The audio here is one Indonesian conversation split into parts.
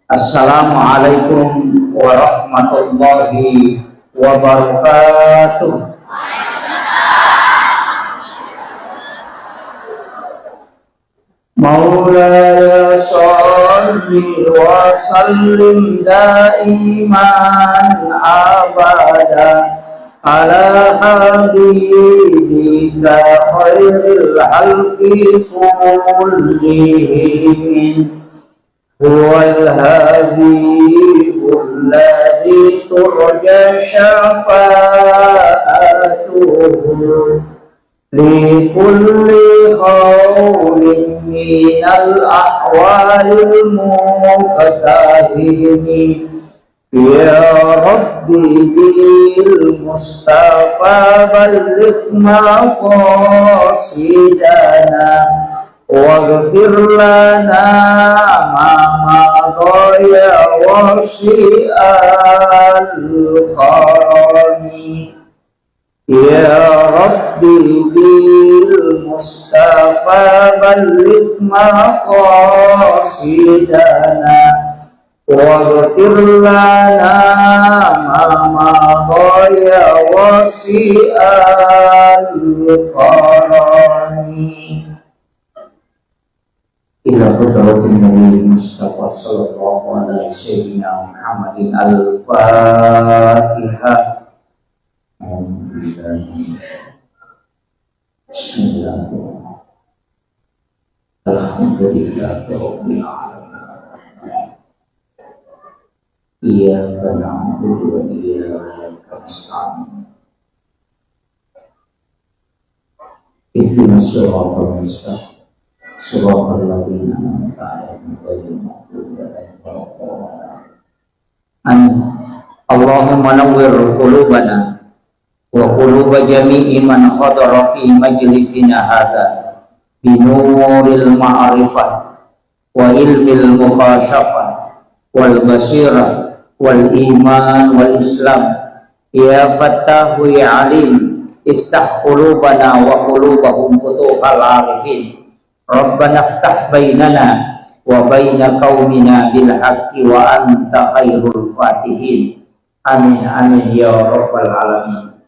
Assalamualaikum warahmatullahi wabarakatuh. Maulaya sholli wa sallim daiman abada ala habibika khairil halqi kullihim huwal habibul ladzi turja syafa'atuhu li kulli khawlin minal ahwalil muqtahimi ya rabbi bil mustafa balligh maqasidana waghfir lana ma madaya wasi'al qarani ya rabbi bil mustafa balligh maqasidana waghfir lana ma madaya wasi'al qarani ila hadratin Nabi Mustafa sallallahu alaihi sayyidina Muhammadin al-Fatihah. Bismillahirrahmanirrahim. Alhamdulillahirabbil alamin. Iyyaka na'budu wa iyyaka nasta'in. Ihdinas siratal mustaqim. Siratal ladzina an'amta 'alaihim ghairil maghdubi 'alaihim waladdallin. Allahumma nawwir qulubana wa quluba jami'i man khadara fi majlisina hadza binuril ma'rifah wa ilmil mukhashafah wal basirah wal iman wal islam ya fattahu ya alim iftah qulubana wa qulubahum futuhal arifin rabbana iftah bainana wa baina qaumina bil haqqi wa anta khairul fatihin amin amin ya rabbal alamin.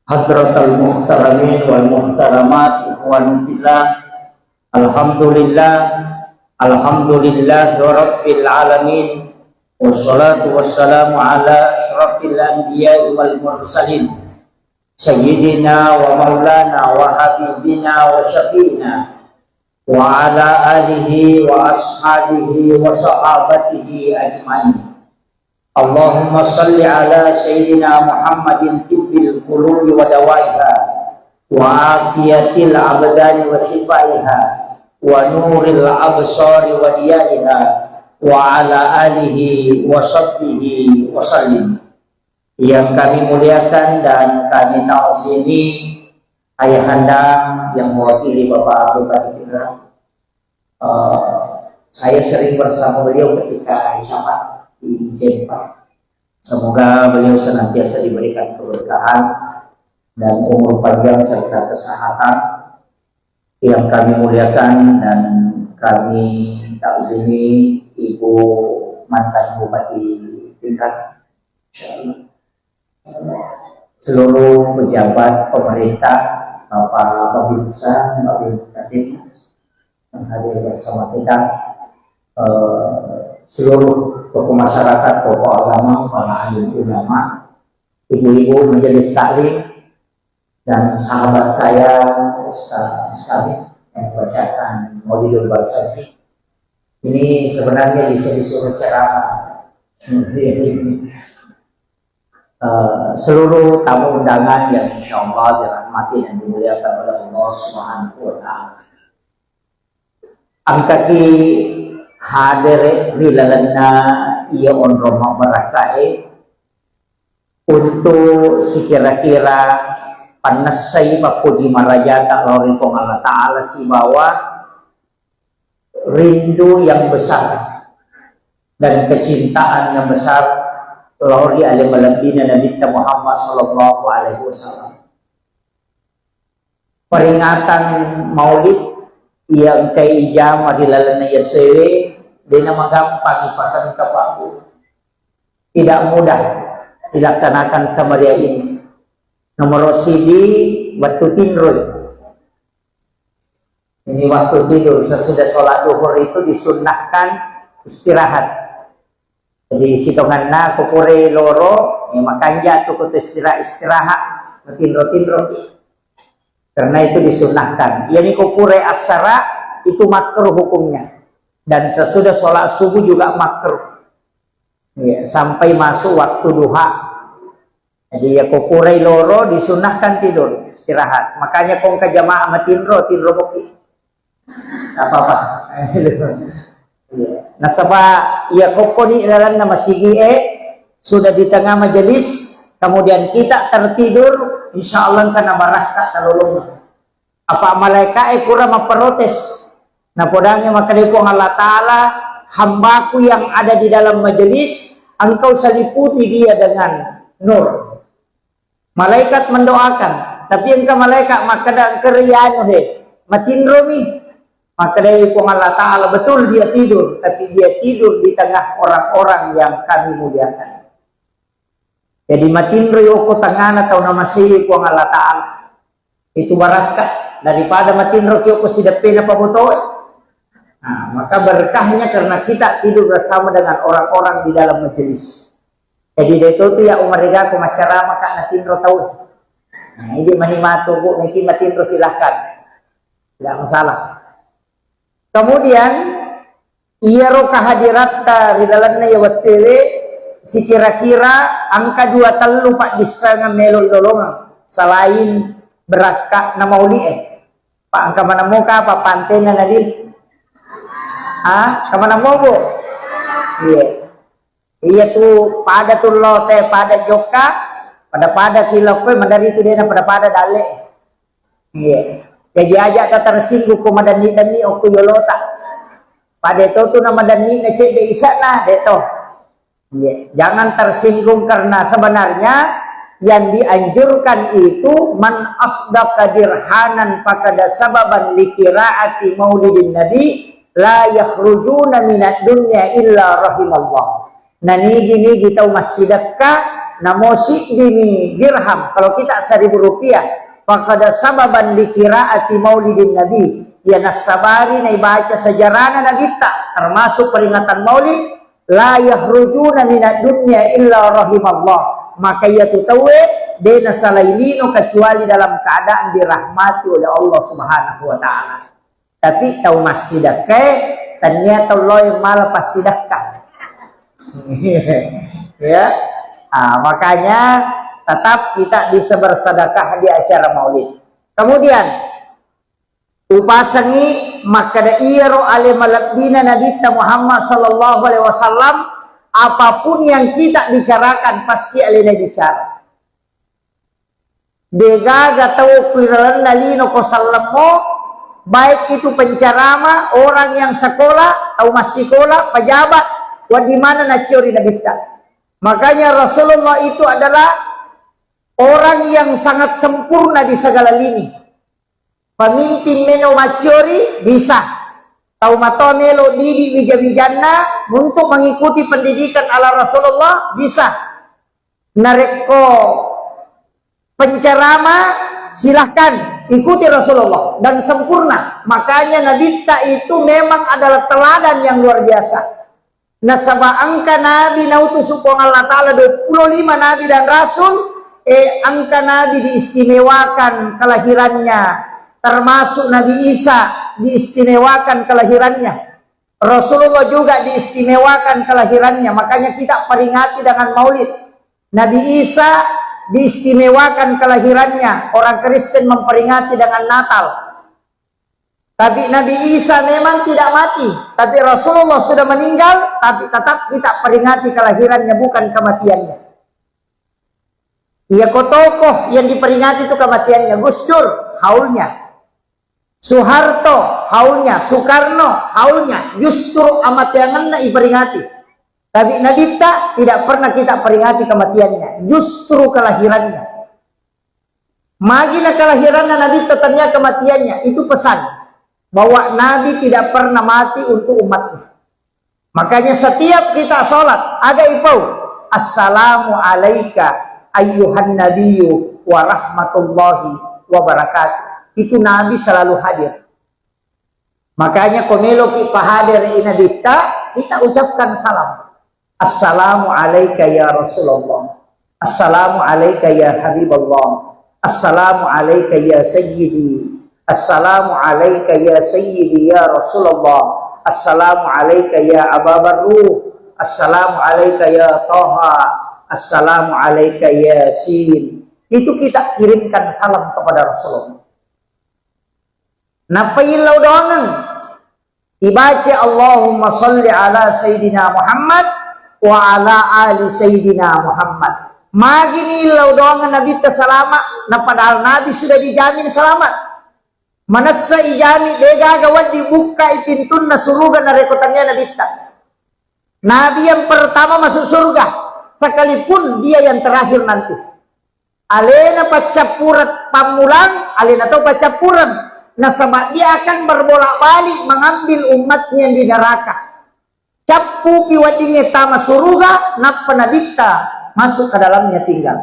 Hadratal muhtaramin wal muhtaramat ikhwan fillah, alhamdulillah rabbil alamin wassalatu wassalamu ala asyrafil anbiya'i wal mursalin sayyidina wa maulana wa habibina wa syafi'ina wa ala alihi wa ashabihi wa sahabatihi ajma'in. Allahumma salli ala sayyidina Muhammadin tibbil qulubi wa dawaiha wa afiyatil abdani wa shifaiha wa nuril absari wa diyaiha wa ala alihi wa sahbihi wa sallim. Yang kami muliakan dan kami ta'zimi ayahanda yang mewakili Bapak Abu Bakar. Saya sering bersama beliau ketika Isyarat di Jepang. Semoga beliau senantiasa diberikan keberkahan dan umur panjang serta kesehatan. Yang kami muliakan dan kami takzimi Ibu mantan Bupati tingkat, seluruh pejabat pemerintah, Bapak Babinsa, Bapak Kadin yang hadir bersama kita, seluruh tokoh masyarakat, tokoh agama, para alim ulama, ibu-ibu majelis taklim, dan sahabat saya Ustaz Mustaqim yang membacakan Maulidul Balsafi. Ini sebenarnya bisa disuruh ceramah. Seluruh tamu undangan yang insya Allah dirahmati dan dimuliakan oleh Allah Subhanahu wa Ta'ala. Angkati hadir rilalana ia on Roma barakai untuk sekira-kira panasai papudi marajata lori kong Allah Ta'ala si bawa rindu yang besar dan kecintaan yang besar lori alaihi malambina Nabi Muhammad sallallahu alaihi wasallam. Peringatan Maulid yang kay ijama dilalana yasewe Dina magampang ipakan kapaku. Tidak mudah dilaksanakan samaria ini. Nomor sidi waktu tidur. Ini waktu tidur sesudah sholat duhur itu disunnahkan istirahat. Jadi sitonganna kukure loro, makanya tuh istirahat, tinro. Karena itu disunnahkan. Yani kukure asara itu makruh hukumnya. Dan sesudah sholat subuh juga makruh. Ya, sampai masuk waktu duha. Jadi ya kukure loro disunnahkan tidur, istirahat. Makanya kong ke jamaah tinro boki. Apa-apa. Nah sebab ya koko ni ilalan nama sigi sudah di tengah majelis, kemudian kita tertidur, insya Allah kena baraka talulung. Apa malaikat kurang memprotes. Nah podangnya maka dipong Allah Ta'ala, hambaku yang ada di dalam majelis, engkau seliputi dia dengan nur. Malaikat mendoakan, tapi engkau malaikat maka dan kerian matinromi. Maka dari Allah Ta'ala betul dia tidur, tapi dia tidur di tengah orang-orang yang kami muliakan. Jadi matinro yoko tangan atau nama siri kuang Allah Ta'ala. Itu barakat daripada matinro yoko sidapin apa botoy. Nah, maka berkahnya karena kita tidur bersama dengan orang-orang di dalam majelis. Jadi itu ya umar rega ko masyara maka natinro tahu. Nah, ini manimato bu, niki matinro silahkan. Tidak masalah. Kemudian ia roh kehadiratta di dalamnya ya watele si kira-kira angka 2 telu pak bisa ngamelo idolonga selain berakak nama uli pak angka mana muka apa pantena nadi kemana mau bu iya tuh pada tuh lote pada joka pada kilokoi mandari itu dia pada dale iya. Jadi aja tak tersinggung ku madani oku yolota. Pada itu tuh nama dani ngecek de isana deto. Jangan tersinggung karena sebenarnya yang dianjurkan itu man asdaqa dirhanan fakada sababan likiraati maulidin nabi la yakhrujuna minad dunya illa rahimallah. Nah ini kita masjidaka namosi dini dirham. Kalau kita 1.000 rupiah fakada sababan likiraati maulidin nabi ya nasabari na ibaca sejarahna nagita termasuk peringatan maulid la yakhrujuna minad dunya illa rahimallah maka ia tutawe dena salailino kecuali dalam keadaan dirahmati oleh Allah Subhanahu wa taala. Tapi tau masjidake ternyata Allah malah pasidakkan. Ya. Makanya tetap kita bisa bersedekah di acara maulid. Kemudian upasangi maka da iro ale malabdina Nabi Muhammad sallallahu alaihi wasallam apapun yang kita bicarakan pasti alena bicara. Degaga tau kiralan nalino ko sallamo baik itu pencerama, orang yang sekolah atau masih sekolah, pejabat, di mana naciori nabita. Makanya Rasulullah itu adalah orang yang sangat sempurna di segala lini. Pemimpin meno maciori bisa. Tahu mato melo didi bija-bijanna untuk mengikuti pendidikan ala Rasulullah bisa. Nareko pencerama silahkan ikuti Rasulullah dan sempurna. Makanya Nabi itu memang adalah teladan yang luar biasa. Nasaba angka Nabi nautus Allah Ta'ala 25 Nabi dan Rasul. Angka Nabi diistimewakan kelahirannya, termasuk Nabi Isa diistimewakan kelahirannya, Rasulullah juga diistimewakan kelahirannya. Makanya kita peringati dengan maulid. Nabi Isa diistimewakan kelahirannya, orang Kristen memperingati dengan Natal. Tapi Nabi Isa memang tidak mati, tapi Rasulullah sudah meninggal, tapi tetap kita peringati kelahirannya, bukan kematiannya. Iya tokoh yang diperingati itu kematiannya. Gus Dur haulnya, Soeharto haulnya, Soekarno haulnya, justru amatiangannya diperingati. Tapi Nabi tidak pernah kita peringati kematiannya, justru kelahirannya. Magina kelahirannya Nabi tetapnya kematiannya. Itu pesan bahwa Nabi tidak pernah mati untuk umatnya. Makanya setiap kita sholat ada ipau assalamu alaika ayyuhan nabiyyu wa rahmatullahi wa barakatuh. Itu Nabi selalu hadir. Makanya komelo kita hadir inadita, kita ucapkan salam. Assalamu alaika ya Rasulullah. Assalamu alaika ya Habibullah. Assalamu alaika ya Sayyidi. Assalamu alaika ya Sayyidi ya Rasulullah. Assalamu alaika ya Aba Barruh. Assalamu alaika ya Taha. Assalamu alaika ya Yasin. Itu kita kirimkan salam kepada Rasulullah. Napailau doangan. Ibaca Allahumma salli ala Sayyidina Muhammad wa ala ali Sayyidina Muhammad. Magini ilau doangan Nabi terselamat. Nah padahal Nabi sudah dijamin selamat. Manasa ijami dega gawat dibuka itintun na suruga na rekotannya Nabi tak. Nabi yang pertama masuk surga, sekalipun dia yang terakhir nanti. Alena pacapurat pamulang, alena atau pacapuran. Nasabak dia akan berbolak-balik mengambil umatnya di neraka. Capu piwadinya tama surga, napa nabita masuk ke dalamnya tinggal.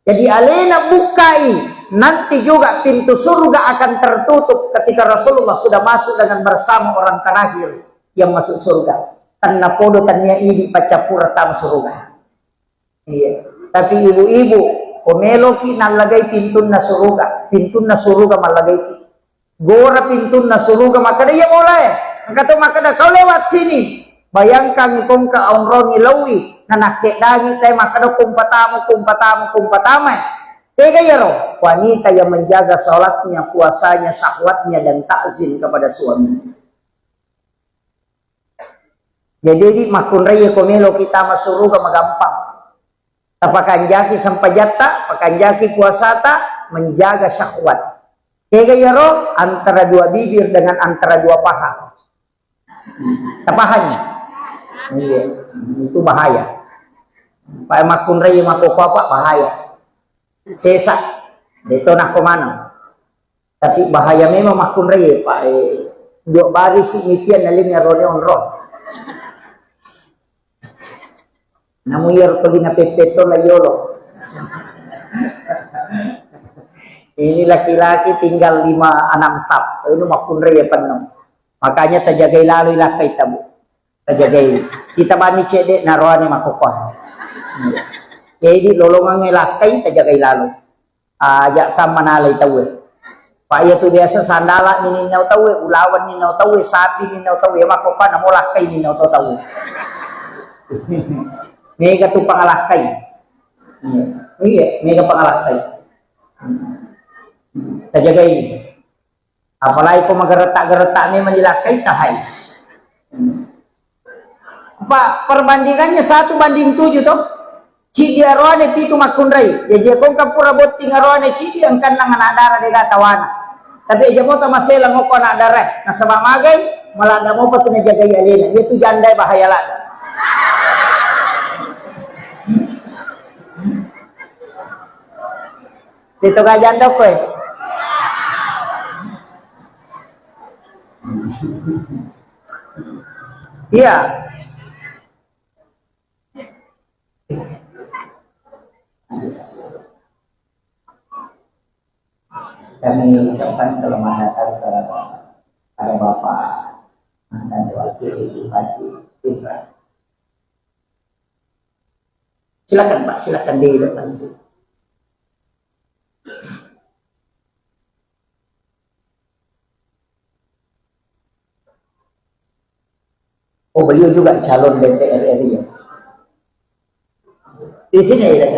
Jadi alena bukai, nanti juga pintu surga akan tertutup ketika Rasulullah sudah masuk dengan bersama orang terakhir yang masuk surga. Tanna podo tanya ini pacapura tam surga. Iya. Tapi ibu-ibu, komeloki nalagay pintu na surga malagay ki. Gora pintu na surga makada ya mulai. Angkato makada kau lewat sini. Bayangkan kung kaongrong ilawi na nakidagi tayo makada kumpatamo. Tega ya roh, wanita yang menjaga sholatnya, puasanya, syahwatnya dan takzim kepada suami. Jadi di makun raya komelo kita masuruga magampang. Tapakan jaki sampai jata, pakan jaki puasata menjaga syahwat. Tega ya roh antara dua bibir dengan antara dua paha. Tapahannya. Iya, itu bahaya. Pak makun raya makukapa bahaya. Sesak, itu nak kemana? Tapi bahaya memang makun raya Pak. Dua baris imikian nalingnya rone onro. Namun ya pergi na pepeto la yolo. Ini laki-laki tinggal 5-6 sap. Itu makun raya penuh. Makanya terjagai lalu lah kay tabu. Terjagai. Kita bani cedek naroane makukon. Jadi lolongan ngelakay terjagai lalu. Ajak kam manalay tawe. Pak ya tu biasa sandala nininaw tawe, ulawan ninaw tawe, sapi ninaw tawe, makupan amo lakay ninaw tawe. Mega tu pangalakay. Iya, mega pangalakay. Terjagai. Apalagi kung magaretak-geretak ni manilakay tahay. Pak, perbandingannya 1:7 toh. Cidi arwane pitu makunrai. Ya dia kong kapura boting arwane cidi ang kanang anadara de gatawana. Tapi aja mo tamasela mo ko anadara. Na sama magay, malada mo pa tunajagay alena. Itu jandai bahaya lada. Dito ka janda ko eh. Iya. Kami ucapkan selamat datang kepada Bapak dan Wakil Bupati Ibrahim. Silakan Pak, silakan di depan sini. Oh, beliau juga calon DPR RI ya. Di sini ya.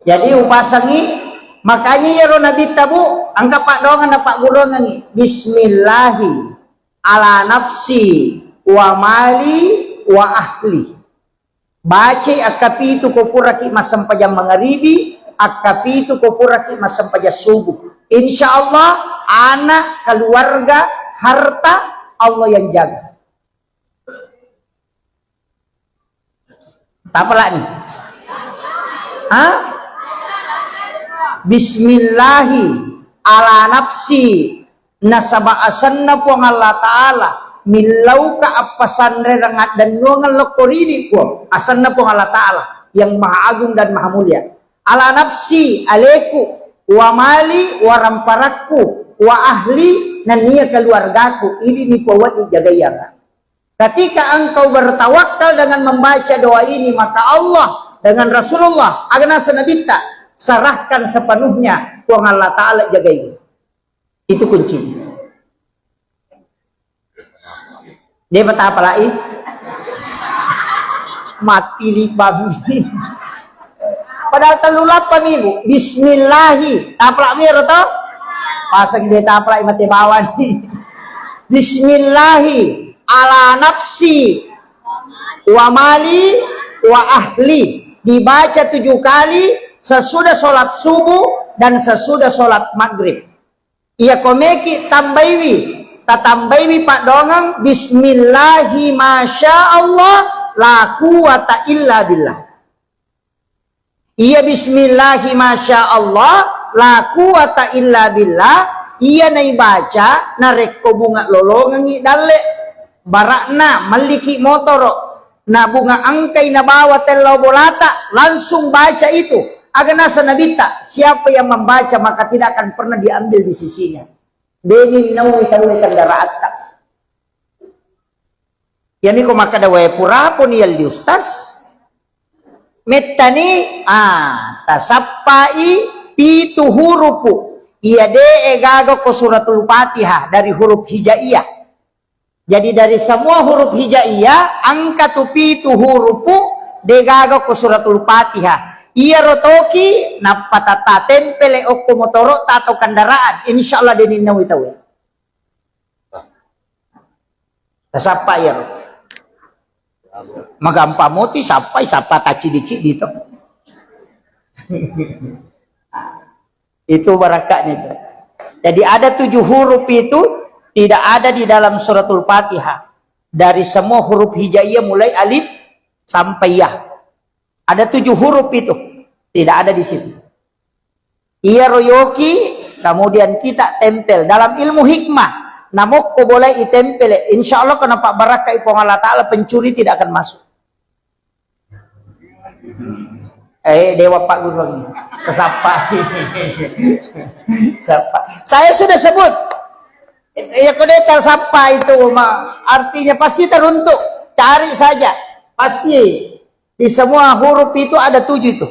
Jadi upasangi makanya ya ro nabi tabu angka pak dongan na pak gulongan bismillahi ala nafsi wa mali wa ahli. Baca akapitu ko puraki masampajang magharibi, akapitu ko puraki masampajang subuh. Insyaallah anak, keluarga, harta Allah yang jaga. Tak apalah nih. Bismillahi ala nafsi nasaba asanna puang Allah Ta'ala milau ka apasan rengat dan nuangan lokorini puang asanna puang Allah Ta'ala yang maha agung dan maha mulia. Ala nafsi aleku wa mali wa ramparakku wa ahli dan nia keluargaku ini nipawat dijagayang. Ketika engkau bertawakal dengan membaca doa ini, maka Allah dengan Rasulullah agana senabita serahkan sepenuhnya puang Allah Ta'ala jagai. Itu kunci. Dia berkata apa lagi? Mati lipam. Padahal telulat pamibu. Bismillahi. Taplak mir to? Pasang dia taplak mati bawan. Bismillahi ala nafsi wa mali wa ahli. Dibaca 7 kali sesudah sholat subuh dan sesudah sholat maghrib. Ia komeki tambaiwi. Tatambaiwi pak dongang. Bismillahi masya Allah la quwata illa billah. Iya bismillahi masya Allah la quwata illa billah. Iya nai baca narek ko bunga lolongan ngi dalle barakna maliki motoro na bunga angkai na bawa telo bolata langsung baca itu. Agana sanabita siapa yang membaca maka tidak akan pernah diambil di sisinya. Deni nawi tawi kendaraan tak. Yani ko makadawe pura pun yal di ustaz. Metani tasappai pitu hurupu iya de egago ko suratul Fatihah dari huruf hijaiyah. Jadi dari semua huruf hijaiyah angka tu pitu hurupu de gago ko suratul Fatihah. Iya rotoki napatata tempele okko motoro tato kendaraan insyaallah denin nawi tahu. Tasappai ya. Magampa moti sampai sapa taci dici dito. Itu barakatnya itu. Jadi ada 7 huruf itu tidak ada di dalam suratul Fatihah. Dari semua huruf hijaiyah mulai alif sampai ya. Ada 7 huruf itu tidak ada di situ. Ia royoki kemudian kita tempel dalam ilmu hikmah. Namok ko boleh itempel. Insya Allah kena Pak Barakah ipong Allah Ta'ala pencuri tidak akan masuk. Dewa Pak Guru lagi. Kesapa. Sapa. Saya sudah sebut. Ya kode tersapa itu artinya pasti teruntuk. Cari saja. Pasti. Di semua huruf itu ada 7 itu.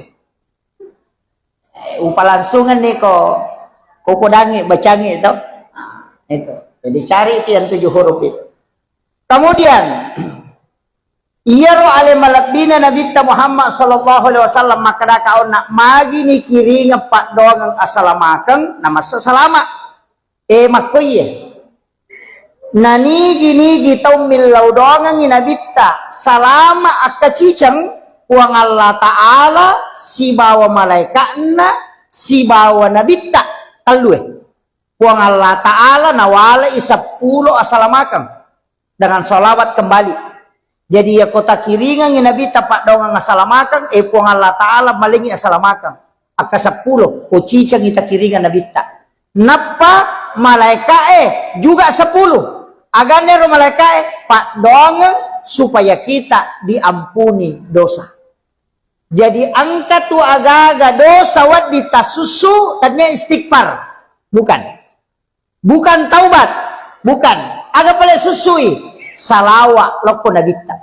Upalangsungan nih kok. Kokodangi, bacangi itu. Itu. Jadi cari itu yang 7 huruf itu. Kemudian iyaro ale malabina Nabi Muhammad sallallahu alaihi wasallam makada kaon nak magi ni kiri ngepak doang asalamakeng nama sesalama. Makoye. Nani gini gitau milau doang ni Nabi ta salama akacicang uang Allah Ta'ala si bawa malaikatna si bawa Nabi ta talue. Puang Allah Ta'ala nawala 10 asalamakang dengan salawat kembali. Jadi ya kota kiringan yang Nabi tapak dongang asalamakang puang Allah Ta'ala malingi asalamakang aka 10 kucicang kita kiringan Nabi ta. Napa malaikat juga 10 aganero malaikat pak dongang supaya kita diampuni dosa. Jadi angka tu aga-aga dosa wat ditasusu tadinya istighfar. Bukan taubat, bukan. Agak boleh susui salawat loko nabita.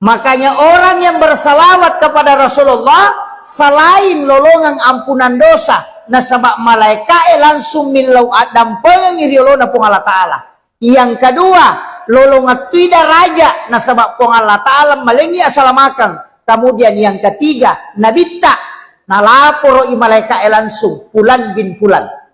Makanya orang yang bersalawat kepada Rasulullah selain lolongan ampunan dosa, nasabak malaikat langsung milau adam pengiriolona pung Allah Ta'ala. Yang kedua, lolongan tidak raja nasabak pung Allah Ta'ala malengi asalamakang. Kemudian yang ketiga, nabita nalaporo i malaikat langsung Fulan bin Fulan.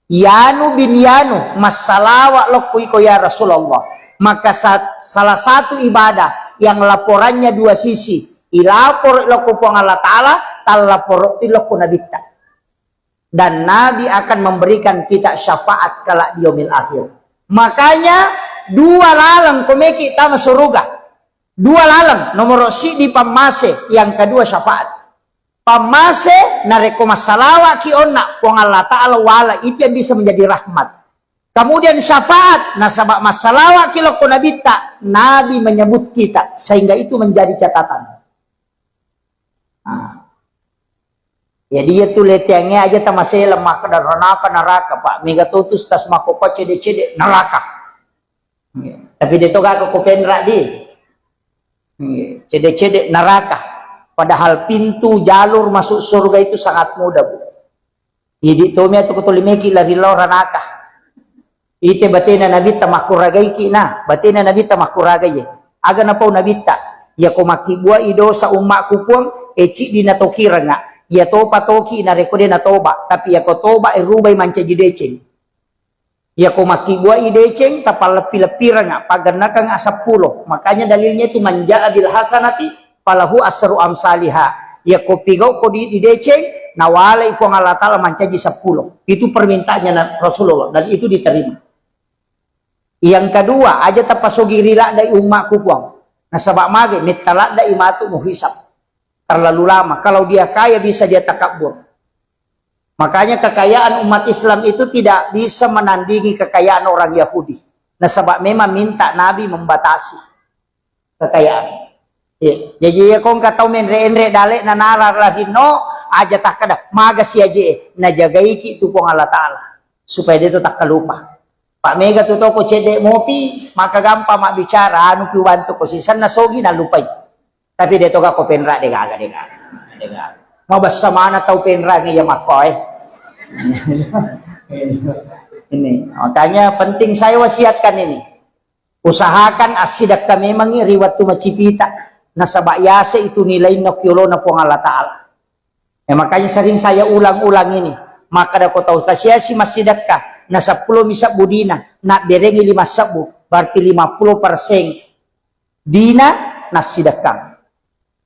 Yanu bin Yanu masalawat lokui ko ya Rasulullah. Maka salah satu ibadah yang laporannya 2 sisi. Ilapor loko pong Allah Ta'ala, talapor iloko nabita. Dan Nabi akan memberikan kita syafaat kala di yaumil akhir. Makanya 2 lalang komeki tama suruga. Dua lalang, nomor si di pamase, yang kedua syafaat. Pamase nareko masalawa ki onna wong Allah Ta'ala wala, itu yang bisa menjadi rahmat. Kemudian syafaat, nasabak masalawa ki loko nabita, Nabi menyebut kita, sehingga itu menjadi catatan. Nah. Ya dia tuh letiangnya aja tamasih lemah ke neraka Pak. Mega tutus tas makopa cede neraka. Tapi dia tuh gak kopendra di. Cede neraka. Padahal pintu jalur masuk surga itu sangat mudah Bu. Jadi tomia tuh ketulimeki lari neraka. Ite batina nabi tamakuragai kina. Batina nabi tamakuragai. Aga napau nabi ta. Ya komaki buah ido sa umak kupuang eci dinatokira nga. Ya toba toki na rekode na toba, tapi ya ko toba irubay manca jideceng. Ya ko makibua ideceng tapal lepi-lepi nga pagana kang 10. Makanya dalilnya itu manja adil hasanati falahu asru amsalihah. Ya ko pigaw ko di ideceng nawalay ko Allah Ta'ala manca ji 10. Itu permintaannya Rasulullah dan itu diterima. Yang kedua, aja tapasugi rila dai umma kupuang. Nasabak mage mittalak dai matu muhisab. Terlalu lama. Kalau dia kaya bisa dia takabur. Makanya kekayaan umat Islam itu tidak bisa menandingi kekayaan orang Yahudi. Nah sebab memang minta Nabi membatasi kekayaan. Ya. Jadi ya kong katau menre-enre dalek na nararahino aja tak kada magas ya je na jagaiki itu pong Allah Ta'ala supaya dia itu tak kelupa. Pak Mega tuh toko cedek mopi maka gampang mak bicara anu piwanto ko sisan na sogi na lupai. Tapi dia toga ko penra de gaga. Mau basa mana tau penra ngi ya makoy. Ini makanya penting saya wasiatkan ini. Usahakan asidak kami memang riwat tu macipita. Nasabak yase itu nilai nokyolo na pong Allah Ta'ala. Makanya sering saya ulang-ulang ini. Maka da ko tau tasyasi masjidak ka na 10 misab budina na berengi 5 sabu berarti 50% dina nasidakang.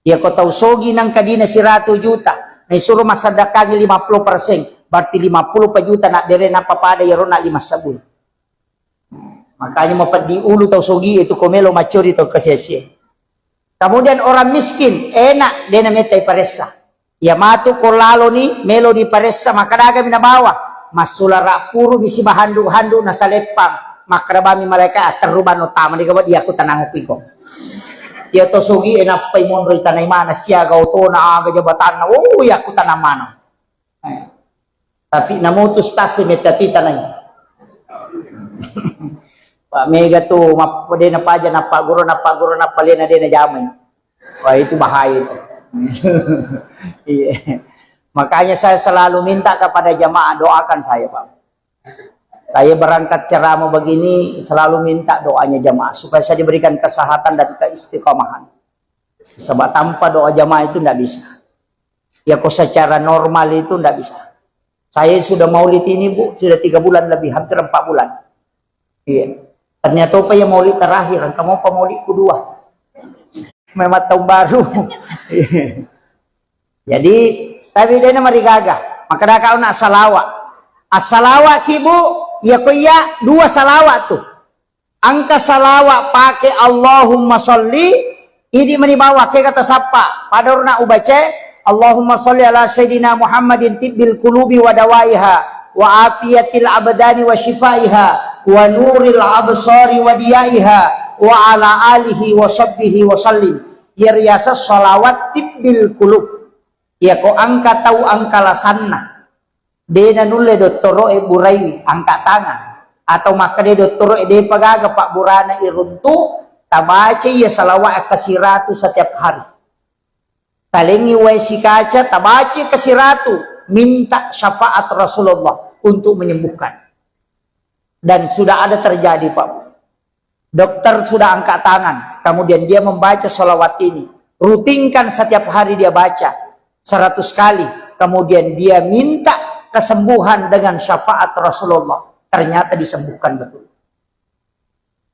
Ya kau tahu sogi nang kadina 100 juta. Nah suruh masadakagi 50%. Berarti 50 juta nak dere na papada ya rona 5 sabun. Makanya mau di ulu tahu sogi itu komelo macuri tahu kesia-sia. Kemudian orang miskin enak dia metai paresa. Ya matu kolalo ni melo di paresa maka daga mina bawa. Masula rapuru bisi bahandu-handu na salepang. Maka bami mereka teruban utama di kawat dia aku tanang upiko. Ya to sugi enak pay monroy tanay mana siya gaw to na aga jabatan na ya ku tanamano. Tapi namutus tasi metati tanay. Pak Mega to mapode na paja na paguro na palena de na jamay. Wah itu bahaya itu. Makanya saya selalu minta kepada jamaah doakan saya Pak. Saya berangkat ceramah begini selalu minta doanya jamaah supaya saya diberikan kesehatan dan keistiqomahan. Sebab tanpa doa jamaah itu tidak bisa. Ya kok secara normal itu tidak bisa. Saya sudah maulid ini Bu, sudah 3 bulan lebih, hampir 4 bulan. Iya. Ternyata apa yang maulid terakhir, kamu apa maulid kedua? Memang tahun baru. Jadi, tapi dia mari gagah. Maka dah kau nak salawat. As-salawat kibu. Ya kuya 2 salawat tuh. Angka salawat pakai Allahumma sholli ini menibawa ke kata sapa. Padahal ubace Allahumma sholli ala sayyidina Muhammadin tibbil qulubi wa dawaiha wa afiyatil abdani wa shifaiha wa nuril absari wa diyaiha wa ala alihi wa sahbihi wa sallim. Ya riasa salawat tibbil qulub. Ya ko angka tahu angka lasanna. Dena nulle dottoro buraiwi angkat tangan atau maka de dottoro de pagaga pak burana iruntu tabaca ya salawat kasiratu setiap hari. Talengi waisi kaca tabaca kasiratu minta syafaat Rasulullah untuk menyembuhkan. Dan sudah ada terjadi Pak. Dokter sudah angkat tangan, kemudian dia membaca salawat ini. Rutinkan setiap hari dia baca 100 kali, kemudian dia minta kesembuhan dengan syafaat Rasulullah. Ternyata disembuhkan betul.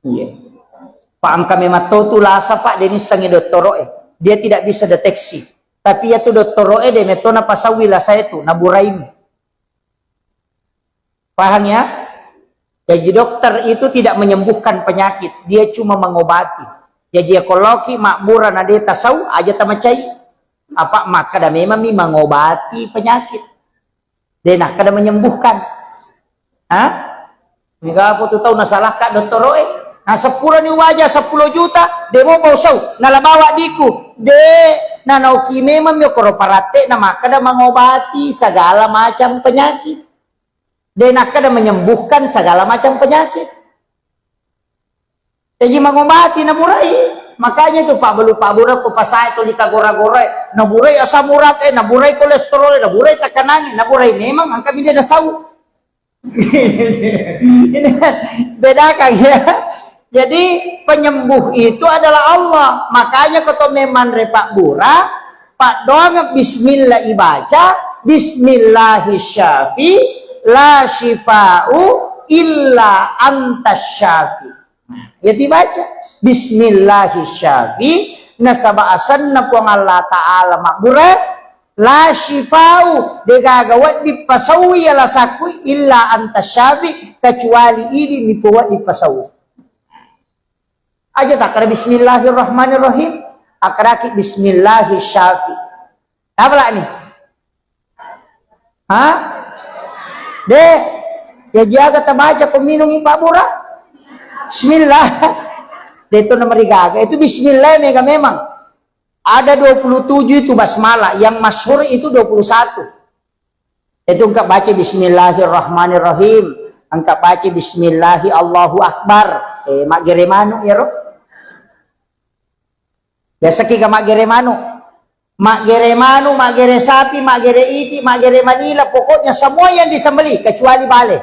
Iya. Pak angka memang tu lasa Pak Denis sangi doktoroe. Dia tidak bisa deteksi. Tapi ya tu doktoroe de metona pasawila saya tu naburaim. Paham ya? Jadi dokter itu tidak menyembuhkan penyakit, dia cuma mengobati. Jadi ekologi makmura nade tasau aja tamacai. Apa maka dah memang mengobati penyakit. Denah kada menyembuhkan. Hah? Jika aku tu tahu nasalah kak doktor roe. Nah 10 ni wajah 10 juta demo bausau nalabawa diku. De nanauki memang yo koroparate na maka dah mengobati segala macam penyakit. Denah kada menyembuhkan segala macam penyakit. Jadi mengobati naburai. Makanya itu Pak Bura ko pasay to di kagora-gora. Naburai asam urat naburai kolesterol, naburai tekanan, naburai memang ang kami dia nasau. Ini bedakan ya. Jadi penyembuh itu adalah Allah. Makanya kalau memang Pak Bura, Pak doang bismillah ibaca, bismillahirrahmanirrahim, la shifa'u illa antas syafi. Ya dibaca bismillahirrahmanirrahim nasaba asanna po Allah Ta'ala makbura la shifau degagawat di pasawi ala sakui illa antasyabi kecuali ini nipuwat di pasawi aja tak kada bismillahirrahmanirrahim akraki bismillahirrahmanirrahim apa lah ni hah deh ya jaga tabaca peminum Pak Bura bismillah itu nomor 3 itu bismillah mega memang ada 27 itu basmalah yang masyhur itu 21 itu engkau baca bismillahirrahmanirrahim engkau baca bismillahi Allahu akbar mak geremanu ya roh biasa kita mak geremanu mak gere sapi mak gere iti mak gere manila pokoknya semua yang disembelih kecuali bale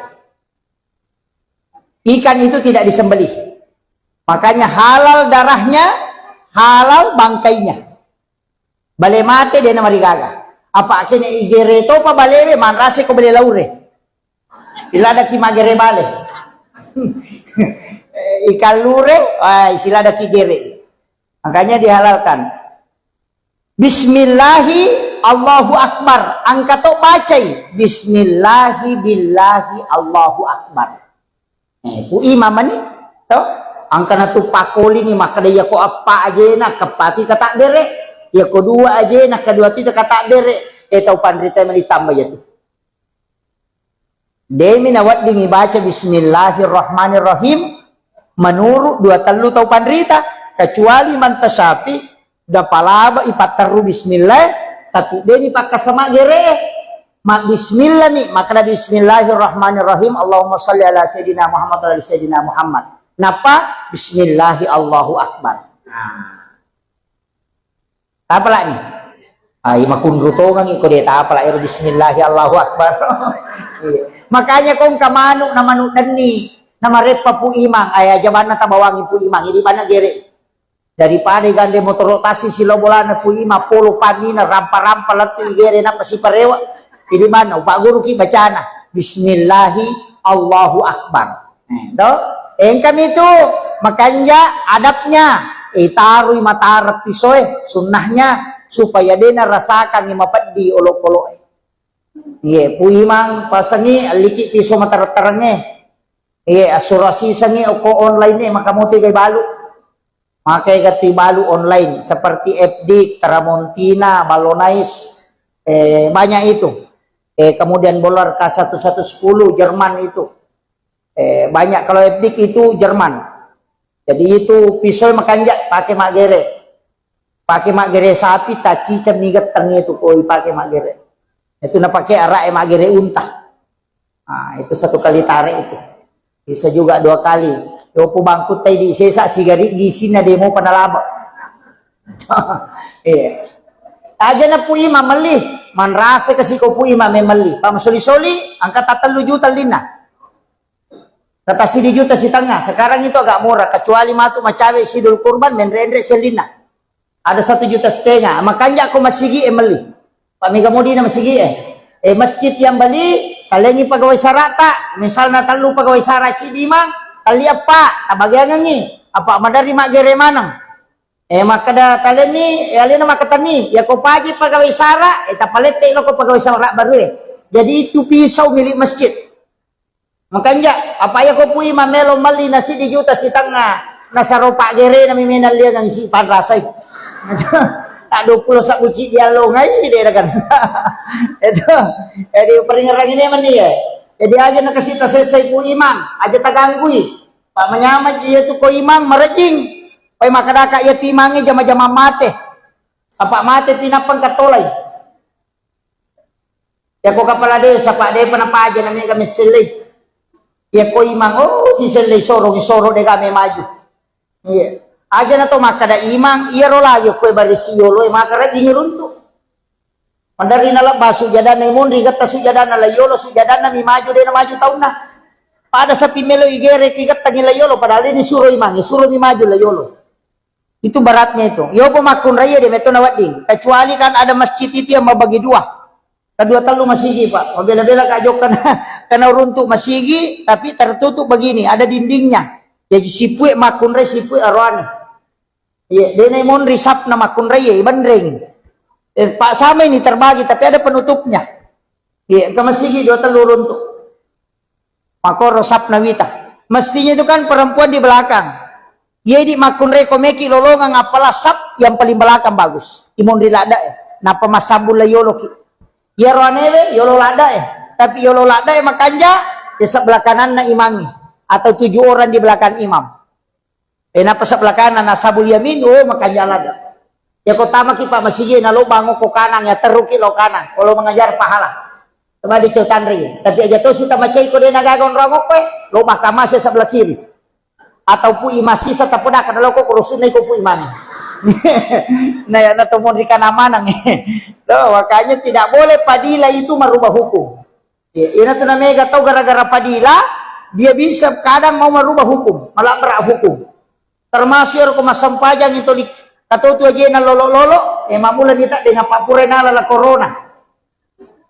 ikan itu tidak disembelih. Makanya halal darahnya, halal bangkainya. Bale mate dia nama rigaga. Apa akhirnya igere to pa balewe manrase ko bale laure. Ilada ki magere bale. Ikan lure, silada ki gere. Makanya dihalalkan. Bismillahi Allahu akbar. Angka to bacai. Bismillahi billahi Allahu akbar. Ku imam ni, to? Angka na tu pakoli ni maka dia ko apa aja na kapati kata bere. Ya ko dua aja na kedua tu kata bere. Tau pandrita mali tambah ya tu. Demi nawat dingi baca bismillahirrahmanirrahim menurut 2 telu tau pandrita kecuali mantasapi da palaba ipat teru bismillah tapi demi pakai sama gere. Mak bismillah nih, maka bismillahirrahmanirrahim. Allahumma salli ala sayyidina Muhammad wa ala sayyidina Muhammad. Napa? Bismillahi Allahu akbar. Apa lah ni? Ay makundro to ngang iko deta apa lah iro bismillahi Allahu akbar. Makanya kung kamano na manudan ni na marepa pu imang ay jaban na tabawangin pu imang hindi ba na gere. Daripada gande motor rotasi sila bola na pu ima polo panina rampa-rampa latu igere na pasiparewa. Jadi mana Pak Guru ki bacana bismillahi Allahu akbar. Kami itu makanya adabnya taruh mata pisoy sunnahnya supaya dia rasakan yang mapadi olok-olok. Iya, puimang pasangi aliki piso mata terangnya. Iya, asurasi sangi oko online nih makamuti kay balu. Makai kati balu online seperti FD, Tramontina, Balonais, banyak itu. Kemudian Bolar K1110 Jerman itu banyak. Kalau Epdik itu Jerman. Jadi itu pisau makanjak pakai mak gere sapi taci cemigat tengi itu koi pakai mak gere itu na pakai arak mak gere unta. Nah, itu 1 kali tarik itu bisa juga 2 kali. Yopo bangkut tay di sesa sigari gisi na demo panalaba. Aja na po ima malih manrasa kasi ko po ima may mali pa masoli-soli angka 3 juta lina tata 1 juta si tengah sekarang itu agak murah kecuali matu macawe sidul kurban menrendre selina ada 1,5 juta makanya aku masigi mali pamigamudi na masigi masjid yang bali kalengi pagawai sarata misalnya talu pagawai saraci dimang kali apa tabagyan ngi apa madari magere manang maka da talen ni alina makatani ya ko pagi pagawai sara tapalete lo ko pagawai sara baru jadi itu pisau milik masjid makanya apa ya ko pui mamelo mali na 1 juta si tengah nasa ropa gere na miminal liya ng isipan rasay. Tak 20 sa uci dia lo ngai dia kan. Itu. Jadi peringaran ini man dia. Jadi aja nakasita sesay ku imam, aja taganggui. Pak menyamat dia tu ko imam marajing. Pai makadaka ia timangi jama-jama mate. Apa mate pinapan katolay. Ya ko kapala desa pak de panapa aja namanya kami silih. Ya ko imam oh si silih soro de kami maju. Iya. Aja na to makada imang iya rolayo ko bari siyolo makara jinuruntu. Mandari na basu jadan na imun rigat ta sujadan na layolo sujadan na mi maju de na maju taon na. Pada sa pimelo igere kigat tangi layolo padahal ini suruh imang suruh mi maju layolo. Itu baratnya itu. Yo pemakun raya de meto na wading. Kecuali kan ada masjid itu yang membagi dua. Kedua telu masigi pak. Bela-bela kajok kana runtuk masigi tapi tertutup begini ada dindingnya. Jadi sipue makun raya sipue arwani. Iya, dia naimon risap nama kunraya bandring. Pak sama ini terbagi tapi ada penutupnya. Iya, kemasigi dua telurun tuh. Mako rosap nawita. Mestinya itu kan perempuan di belakang. Iya di makunre komeki lolongan apalah sap yang paling belakang bagus. Imon rilada ya. Napa masambul la yolo ki. Ya roaneve yolo lada ya. Tapi yolo lada ya makanja ya sebelah kanan na imangi atau 7 orang di belakang imam. Napa sebelah kanan na sabul yamin oh makanya lada. Ya kau tama ki pak masigi na lo bango ko kanan ya teruki lo kanan. Kalau mengajar pahala. Coba di tandri. Tapi aja tuh si tamacay ko din nagagon rangok ko lo mahkamah sa sebelah kiri. Atau pu imasi sa tapunak na lo ko kurusunay ko pu imani. Nah na tumon di kanamanang Loh, makanya tidak boleh padila itu merubah hukum. Ya, ini tuh namanya tahu gara-gara padila dia bisa kadang mau merubah hukum, malah berak hukum. Termasuk ko masampajang itu di katutu aja na lolo-lolo mamula dita dengan papure na la corona.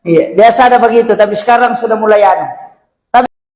Iya, biasa ada begitu tapi sekarang sudah mulai anu.